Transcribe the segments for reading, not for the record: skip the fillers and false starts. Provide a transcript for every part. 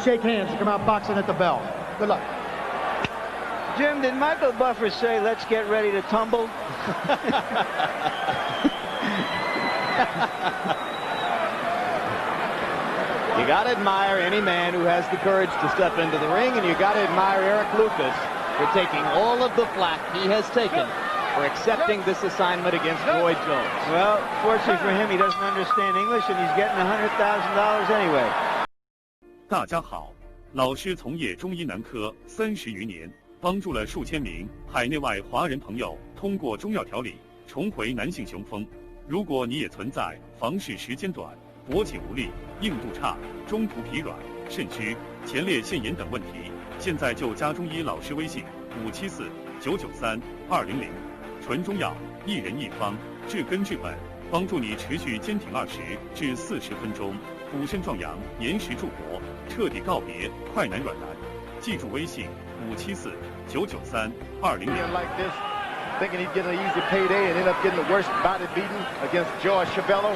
shake hands and come out boxing at the bell. Good luck. Jim, did Michael Buffer say, let's get ready to tumble? You got to admire any man who has the courage to step into the ring, and you got to admire Eric Lucas for taking all of the flack he has taken for accepting this assignment against Roy Jones. Well, fortunately for him, he doesn't understand English, and he's getting $100,000 anyway. 大家好，老师从业中医男科30余年，帮助了数千名海内外华人朋友通过中药调理重回男性雄风。如果你也存在房事时间短、勃起无力、硬度差、中途疲软、肾虚、前列腺炎等问题，现在就加中医老师微信574-993-200，纯中药，一人一方，治根治本，帮助你持续坚挺20至40分钟，补肾壮阳，延时助勃，彻底告别快男软男。记住微信574-993-200。Thinking he'd get an easy payday and end up getting the worst body beating against George Chavello.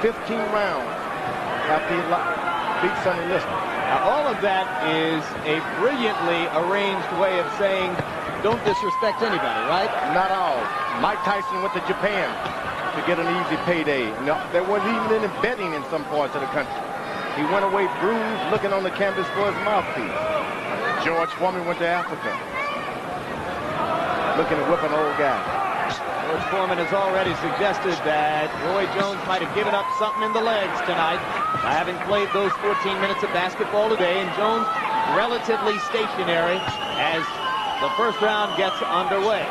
15 rounds after he beat Sonny Liston. Now, all of that is a brilliantly arranged way of saying don't disrespect anybody, right? Not all. Mike Tyson went to Japan to get an easy payday. No, there wasn't even any betting in some parts of the country. He went away bruised, looking on the canvas for his mouthpiece. George Foreman went to Africa, looking to whip an old guy. George Foreman has already suggested that Roy Jones might have given up something in the legs tonight by having played those 14 minutes of basketball today, and Jones relatively stationary as the first round gets underway.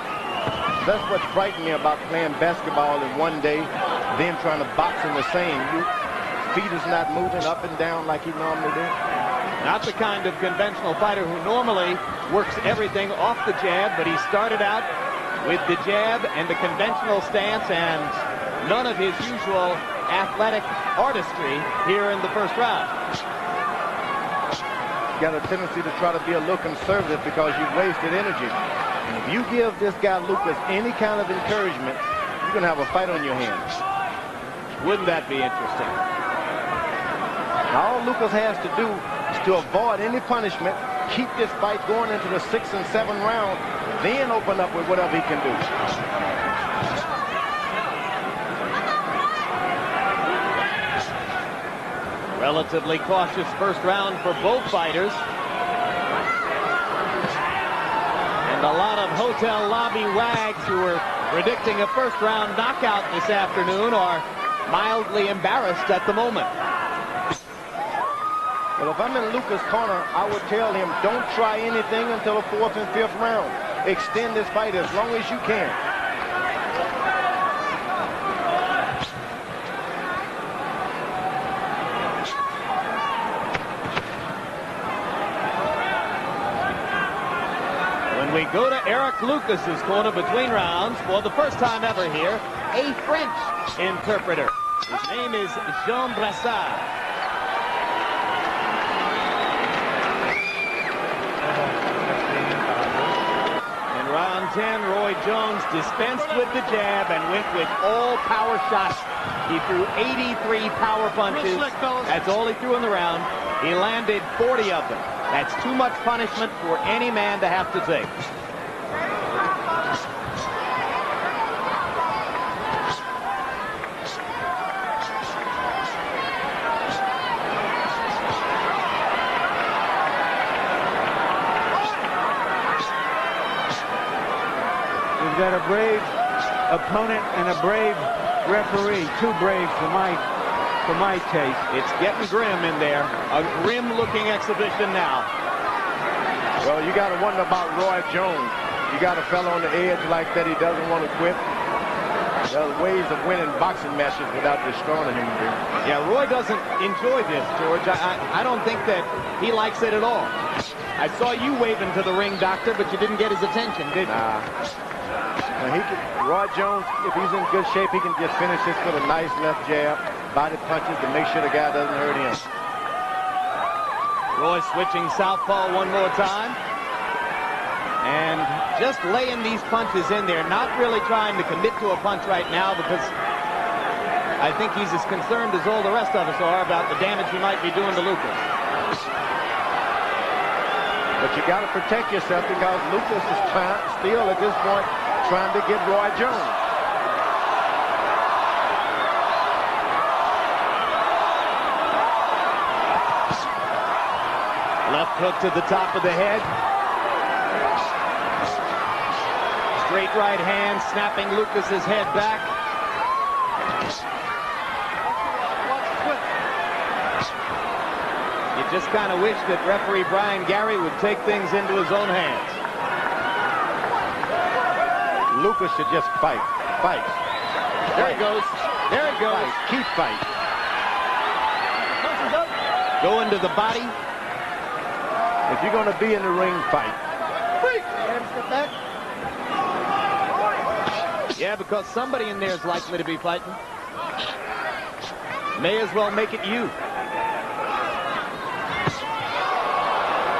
That's what frightened me about playing basketball in one day, then trying to box in the same. Your feet is not moving up and down like he normally do. Not the kind of conventional fighter who normally works everything off the jab, but he started out with the jab and the conventional stance and none of his usual athletic artistry here in the first round. Got a tendency to try to be a little conservative because you've wasted energy. And if you give this guy Lucas any kind of encouragement, you're going to have a fight on your hands. Wouldn't that be interesting? All Lucas has to do is to avoid any punishment, keep this fight going into the 6th and 7th round, then open up with whatever he can do. Relatively cautious first round for both fighters. And a lot of hotel lobby wags who are predicting a first round knockout this afternoon are mildly embarrassed at the moment. Well, if I'm in Lucas' corner, I would tell him, don't try anything until the 4th and 5th round. Extend this fight as long as you can. When we go to Eric Lucas's corner between rounds, for the first time ever here, a French interpreter. His name is Jean Brassard. Round 10, Roy Jones dispensed with the jab and went with all power shots. He threw 83 power punches. That's all he threw in the round. He landed 40 of them. That's too much punishment for any man to have to take. We've got a brave opponent and a brave referee. Too brave for my taste. It's getting grim in there. A grim-looking exhibition now. Well, you got to wonder about Roy Jones. You got a fellow on the edge like that. He doesn't want to quit. There are ways of winning boxing matches without destroying a human being. Yeah, Roy doesn't enjoy this, George. I don't think that he likes it at all. I saw you waving to the ring, Doctor, but you didn't get his attention, did you? Nah. Roy Jones, if he's in good shape, he can just finish this with a nice left jab, body punches to make sure the guy doesn't hurt him. Roy switching southpaw one more time. And just laying these punches in there, not really trying to commit to a punch right now because I think he's as concerned as all the rest of us are about the damage he might be doing to Lucas. But you got to protect yourself because Lucas is still at this point trying to get Roy Jones. Left hook to the top of the head. Straight right hand, snapping Lucas's head back. You just kind of wish that referee Brian Gary would take things into his own hands. Lucas should just fight. Fight. There he goes. There he goes. Fight. Keep fighting. Go into the body. If you're going to be in the ring, fight. Yeah, because somebody in there is likely to be fighting. May as well make it you.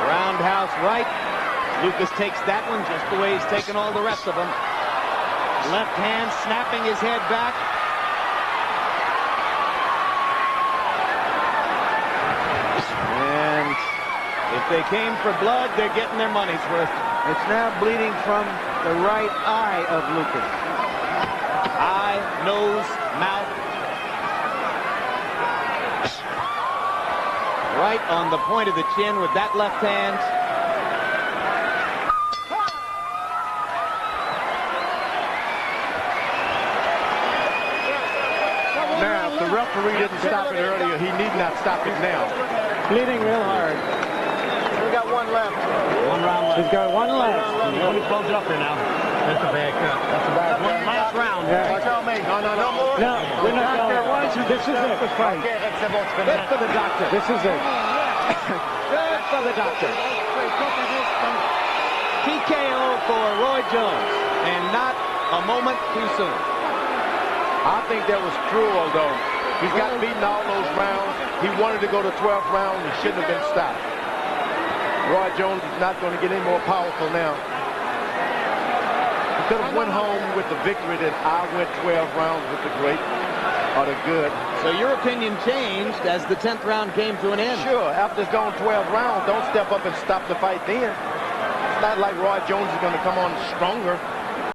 Roundhouse right. Lucas takes that one just the way he's taken all the rest of them. Left hand snapping his head back. And if they came for blood, they're getting their money's worth. It's now bleeding from the right eye of Lucas. Eye, nose, mouth. Right on the point of the chin with that left hand. Now, if the referee didn't stop it earlier, he need not stop it now. Bleeding real hard. We got one left. One round left. He's got one left. Let me close it up there now. That's a bad cut. That's a bad one. Last round. Yeah. Tell me. No more. No, we're not going. This is it. The fight. Good for the doctor. This is it. Good for the doctor. TKO for Roy Jones. And not a moment too soon. I think that was cruel, though. He's got beaten all those rounds. He wanted to go to 12th round. He shouldn't have been stopped. Roy Jones is not going to get any more powerful now. He could have went home with the victory that I went 12 rounds with the great or the good. So your opinion changed as the 10th round came to an end. Sure, after it's gone 12 rounds, don't step up and stop the fight then. It's not like Roy Jones is going to come on stronger.